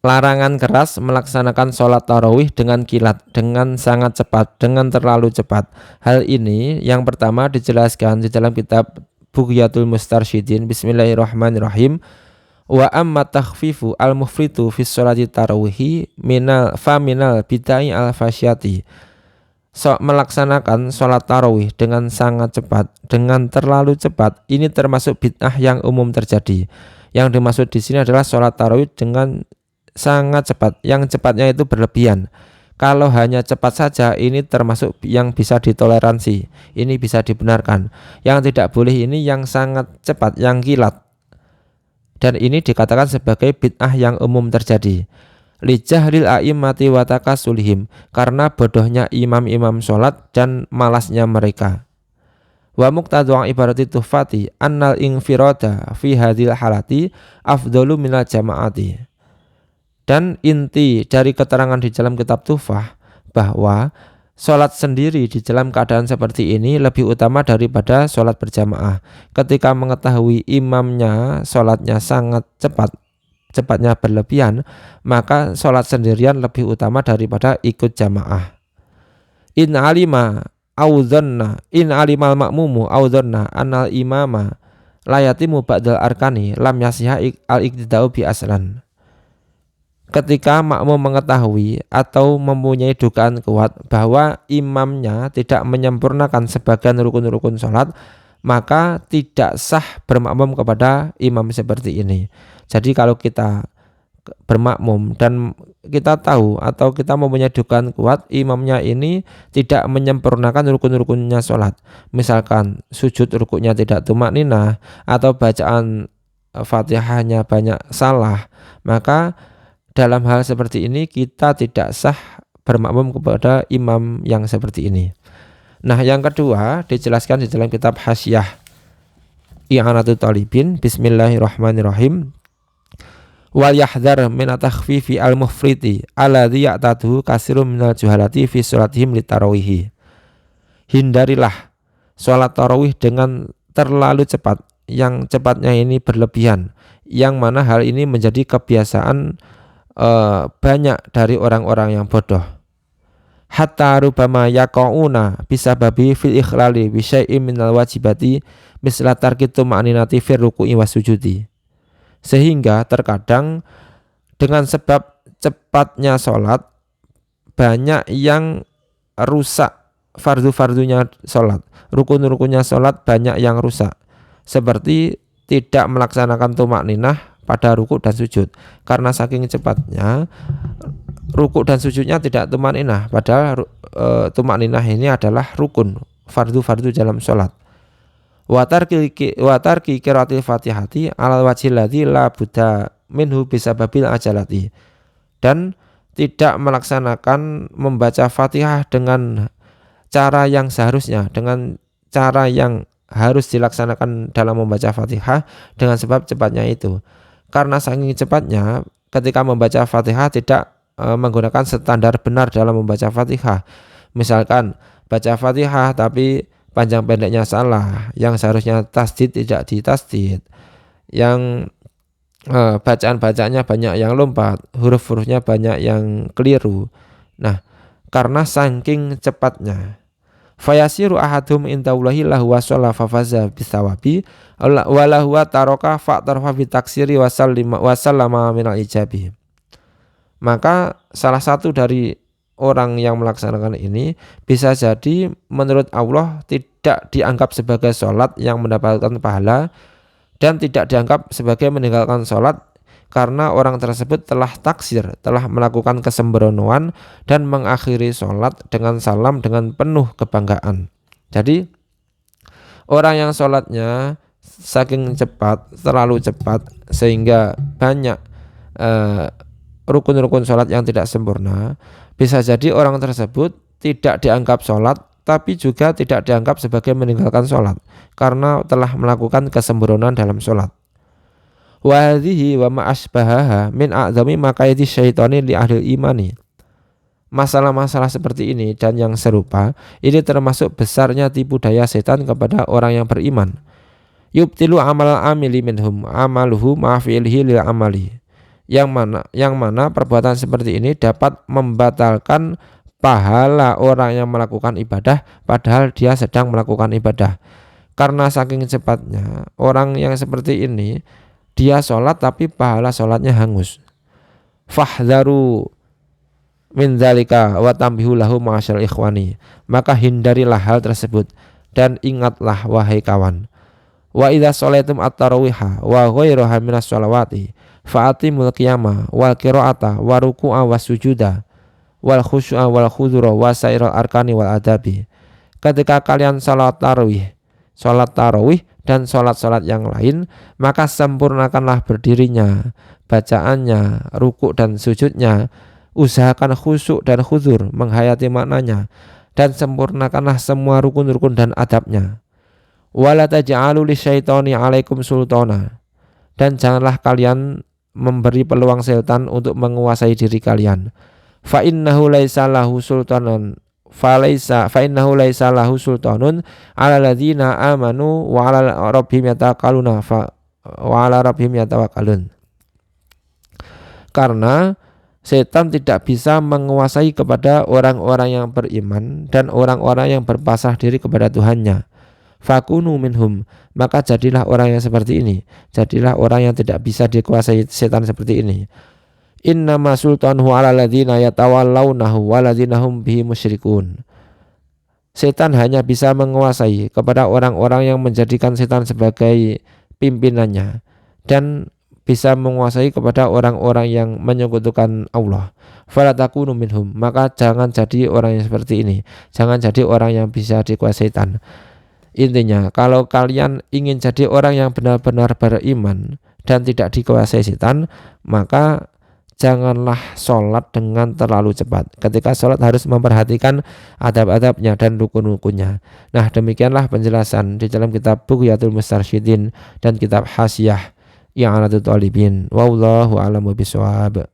Larangan keras melaksanakan sholat tarawih dengan kilat, dengan sangat cepat, dengan terlalu cepat. Hal ini yang pertama dijelaskan di dalam kitab Bughyatul Mustarsyidin. Bismillahirrahmanirrahim. Wa amma takhfifu al-mufritu fi sholati tarawihi minal bidai al-fasyati. Melaksanakan sholat tarawih dengan sangat cepat, dengan terlalu cepat, ini termasuk bid'ah yang umum terjadi. Yang dimaksud di sini adalah sholat tarawih dengan sangat cepat, yang cepatnya itu berlebihan. Kalau hanya cepat saja ini termasuk yang bisa ditoleransi, ini bisa dibenarkan. Yang tidak boleh ini yang sangat cepat, yang kilat. Dan ini dikatakan sebagai bid'ah yang umum terjadi. Li jahlil a'immati wa takasulihim, karena bodohnya imam-imam sholat dan malasnya mereka. Wa muqtadhu ibarati tuhfati annal infirada fi hadhil halati afdalu minal jama'ati. Dan inti dari keterangan di dalam kitab Tuhfah bahwa sholat sendiri di dalam keadaan seperti ini lebih utama daripada sholat berjamaah. Ketika mengetahui imamnya sholatnya sangat cepat, cepatnya berlebihan, maka sholat sendirian lebih utama daripada ikut jamaah. In alimal makmumu audhanna annal imama layatimu ba'dal arkani lam yasiha al-iqtida'u bi aslan. Ketika makmum mengetahui atau mempunyai dugaan kuat bahwa imamnya tidak menyempurnakan sebagian rukun-rukun sholat, maka tidak sah bermakmum kepada imam seperti ini. Jadi kalau kita bermakmum dan kita tahu atau kita mempunyai dugaan kuat imamnya ini tidak menyempurnakan rukun-rukunnya sholat, misalkan sujud rukuknya tidak tumakninah atau bacaan Fatihahnya banyak salah, maka dalam hal seperti ini kita tidak sah bermakmum kepada imam yang seperti ini. Nah, yang kedua dijelaskan di dalam kitab Hasyah I'anatul Talibin. Bismillahirrahmanirrahim. Wal yahdhar min takhfifi al-mufriti alladhi ya'tadu katsirun minal juhalati fi sholatihim litarawihi. Hindarilah sholat tarawih dengan terlalu cepat, yang cepatnya ini berlebihan, yang mana hal ini menjadi kebiasaan banyak dari orang-orang yang bodoh. Hatta rubama yaqauna bisababi fil ikhlali bi syai'in minal wajibati misla tarki tuma'ninati fir ruku'i wasujudi. Sehingga terkadang dengan sebab cepatnya sholat banyak yang rusak fardu-fardunya sholat, rukun-rukunnya sholat banyak yang rusak, seperti tidak melaksanakan tumakninah pada rukuk dan sujud. Karena saking cepatnya rukuk dan sujudnya tidak tumakninah, padahal tumakninah ini adalah rukun fardu-fardu dalam sholat. Watarki qiraatil fatihati alal wajhil ladzi la budda minhu bisababil ajalati. Dan tidak melaksanakan membaca Fatihah dengan cara yang seharusnya, dengan cara yang harus dilaksanakan dalam membaca Fatihah dengan sebab cepatnya itu. Karena saking cepatnya ketika membaca Fatihah tidak menggunakan standar benar dalam membaca Fatihah. Misalkan baca Fatihah tapi panjang pendeknya salah, yang seharusnya tasdid tidak ditasdid, yang bacaan-bacaannya banyak yang lompat, huruf-hurufnya banyak yang keliru. Nah, karena saking cepatnya, fayasiru ahadum indallahi lahu wasalla fafaza bisawabi walahu taroka fa'tarfa bitaksiri wasallama minal ijabi. Maka salah satu dari orang yang melaksanakan ini bisa jadi menurut Allah tidak dianggap sebagai sholat yang mendapatkan pahala, dan tidak dianggap sebagai meninggalkan sholat karena orang tersebut telah taksir, telah melakukan kesembronoan dan mengakhiri sholat dengan salam dengan penuh kebanggaan. Jadi orang yang sholatnya saking cepat, terlalu cepat, sehingga banyak rukun-rukun sholat yang tidak sempurna, bisa jadi orang tersebut tidak dianggap sholat, tapi juga tidak dianggap sebagai meninggalkan sholat karena telah melakukan kesembronoan dalam sholat. Wa hadhihi wa ma asbahaha min a'zami makaidi syaitani li ahli imani. Masalah-masalah seperti ini dan yang serupa ini termasuk besarnya tipu daya setan kepada orang yang beriman. Yubtilu amal amili minhum amaluhu ma fi'lihi lil amali, yang mana perbuatan seperti ini dapat membatalkan pahala orang yang melakukan ibadah padahal dia sedang melakukan ibadah. Karena saking cepatnya orang yang seperti ini, dia sholat tapi pahala sholatnya hangus. Fahdharu min dzalika wa tambihu lahu ma'asyal ikhwani. Maka hindarilah hal tersebut dan ingatlah wahai kawan. Wa idza sholaitum at-tarawiha wa ghairaha minas sholawati fa'atimul qiyama wal qira'ata wa ruku'a was sujuda wal khusyu'a wal khudura wa sairal arkani wal adabi. Ketika kalian salat tarawih dan salat-salat yang lain, maka sempurnakanlah berdirinya, bacaannya, rukuk dan sujudnya, usahakan khusyuk dan khudur, menghayati maknanya, dan sempurnakanlah semua rukun-rukun dan adabnya. Wala taj'alu lisyaitani 'alaikum sultana, dan janganlah kalian memberi peluang setan untuk menguasai diri kalian. Fa innahu laisa lahu sultanun 'ala ladzina amanu wa 'ala rabbihim yatawakkalun. Karena setan tidak bisa menguasai kepada orang-orang yang beriman dan orang-orang yang berpasrah diri kepada Tuhannya. Fakunu minhum, maka jadilah orang yang seperti ini, jadilah orang yang tidak bisa dikuasai setan seperti ini. Innama sultanuhu 'ala ladzina yatawallawnahu waladzina hum bihi musyrikun. Setan hanya bisa menguasai kepada orang-orang yang menjadikan setan sebagai pimpinannya dan bisa menguasai kepada orang-orang yang menyekutukan Allah. Fala takunu minhum, maka jangan jadi orang yang seperti ini, jangan jadi orang yang bisa dikuasai setan. Intinya, kalau kalian ingin jadi orang yang benar-benar beriman dan tidak dikuasai setan, maka janganlah sholat dengan terlalu cepat. Ketika sholat harus memperhatikan adab-adabnya dan rukun-rukunnya. Nah, demikianlah penjelasan di dalam kitab Bughyatul Mustarsyidin dan kitab Hasyiah I'anatul Talibin. Wallahu a'lam bishawab.